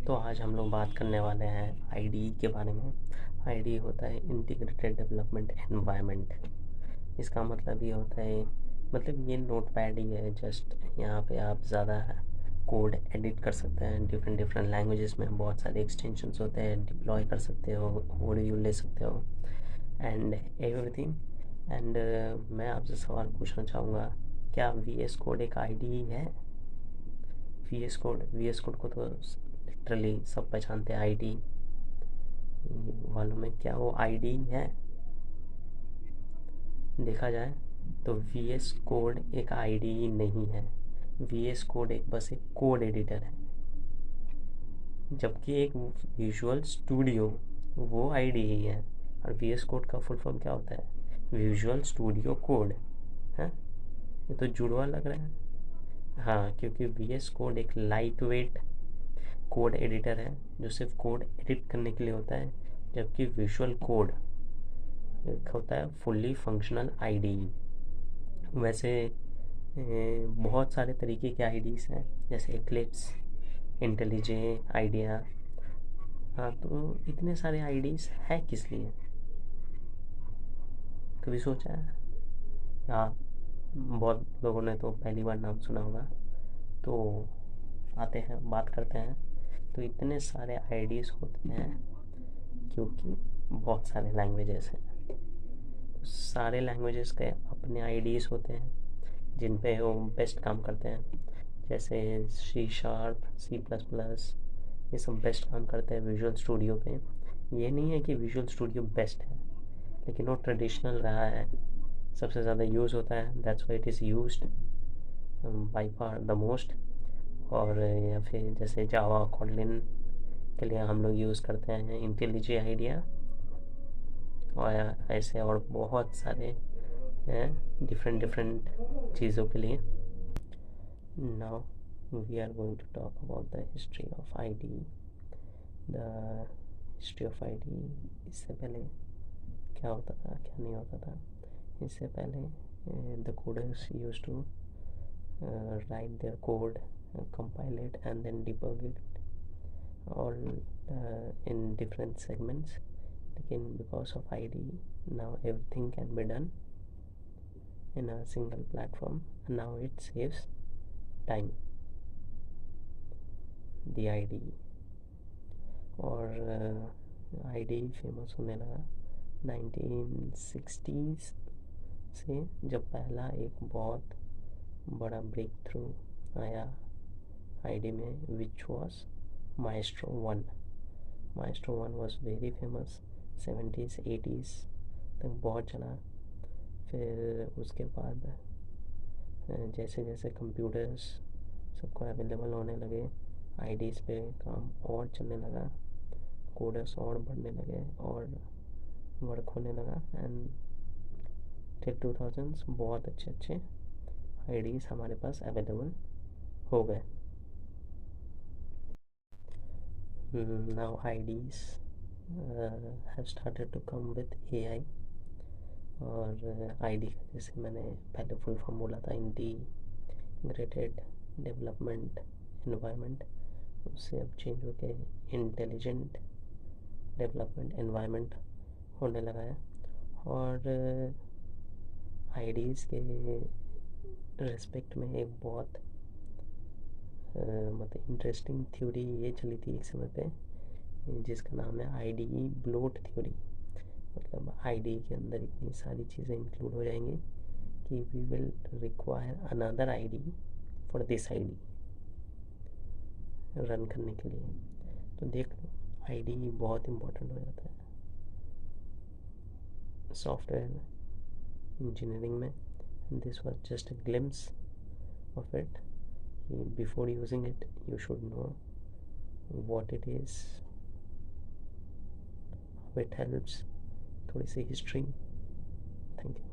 तो आज हम लोग बात करने वाले हैं आईडी के बारे में। आईडी होता है इंटीग्रेटेड डेवलपमेंट एनवायरनमेंट। इसका मतलब ये होता है, मतलब ये नोटपैड ही है। जस्ट यहाँ पे आप ज़्यादा कोड एडिट कर सकते हैं। डिफरेंट डिफरेंट लैंग्वेजेस में बहुत सारे एक्सटेंशंस होते हैं, डिप्लॉय कर सकते हो, ऑडियो ले सकते हो एंड एवरीथिंग। एंड मैं आपसे सवाल पूछना चाहूँगा, क्या वी एस कोड एक आईडी है? वी एस कोड को तो लिटरली सब पहचानते हैं। आईडी वालों में क्या वो आईडी है? देखा जाए तो वी एस कोड एक आईडी नहीं है। वी एस कोड एक बस एक कोड एडिटर है, जबकि एक विजुअल स्टूडियो वो आईडी ही है। और वी एस कोड का फुल फॉर्म क्या होता है? विजुअल स्टूडियो कोड है। ये तो जुड़वा लग रहा है। हाँ, क्योंकि वी एस कोड एक लाइट वेट कोड एडिटर है जो सिर्फ कोड एडिट करने के लिए होता है, जबकि विजुअल कोड होता है फुल्ली फंक्शनल आईडी। वैसे बहुत सारे तरीके के आईडीज़ हैं, जैसे एक्लिप्स, इंटेलिजे, आइडिया। हाँ, तो इतने सारे आईडीज़ है किस लिए? कभी सोचा है? हाँ, बहुत लोगों ने तो पहली बार नाम सुना होगा। तो आते हैं, बात करते हैं। तो इतने सारे आईडीज़ होते हैं क्योंकि बहुत सारे लैंग्वेजेस हैं। सारे लैंग्वेजेस के अपने आईडीज़ होते हैं जिन पे वो बेस्ट काम करते हैं। जैसे C sharp, C plus plus, ये सब बेस्ट काम करते हैं विजुअल स्टूडियो पे। ये नहीं है कि विजुअल स्टूडियो बेस्ट है, लेकिन वो ट्रेडिशनल रहा है, सबसे ज़्यादा यूज़ होता है। That's why it is used by far the most. और या फिर जैसे जावा, कॉटलिन के लिए हम लोग यूज़ करते हैं इंटेलिजे, आइडिया, और ऐसे और बहुत सारे हैं डिफरेंट डिफरेंट चीज़ों के लिए। Now we are going to talk about the history of ID. The history of ID, इससे पहले क्या होता था, क्या नहीं होता था। इससे पहले the coders used to write their code, compile it, and then debug it all in different segments. Lekin because of ID, now everything can be done in a single platform, and now it saves time. The ID और ID famous होने लगा 1960s से, जब पहला एक बहुत बड़ा break through आया आईडी में, which was maestro one. Maestro one was very famous. 70s 80s तक बहुत चला। फिर उसके बाद जैसे जैसे कंप्यूटर्स सबको अवेलेबल होने लगे, आईडीज़ पे काम और चलने लगा, कोडर्स और बढ़ने लगे और वर्क होने लगा। एंड टिल 2000s बहुत अच्छे अच्छे आईडीज़ हमारे पास अवेलेबल हो गए। Now IDs have started to come with AI। और आईडी का जैसे मैंने पहले फुल फॉर्म बोला था, इंटीग्रेटेड डेवलपमेंट एनवायरनमेंट, उससे अब चेंज हो के इंटेलिजेंट डेवलपमेंट एनवायरनमेंट होने लगा है। और आईडीज़ के रेस्पेक्ट में एक बहुत मतलब इंटरेस्टिंग थ्योरी ये चली थी एक समय पे, जिसका नाम है आईडी ब्लोट थ्योरी। मतलब आईडी के अंदर इतनी सारी चीज़ें इंक्लूड हो जाएंगी कि we will require another ID for this ID run करने के लिए। तो देख लो, आईडी बहुत इम्पोर्टेंट हो जाता है सॉफ्टवेयर इंजीनियरिंग में। This was just a glimpse of it. Before using it, you should know what it is, how it helps, थोड़ी सी हिस्ट्री। Thank you.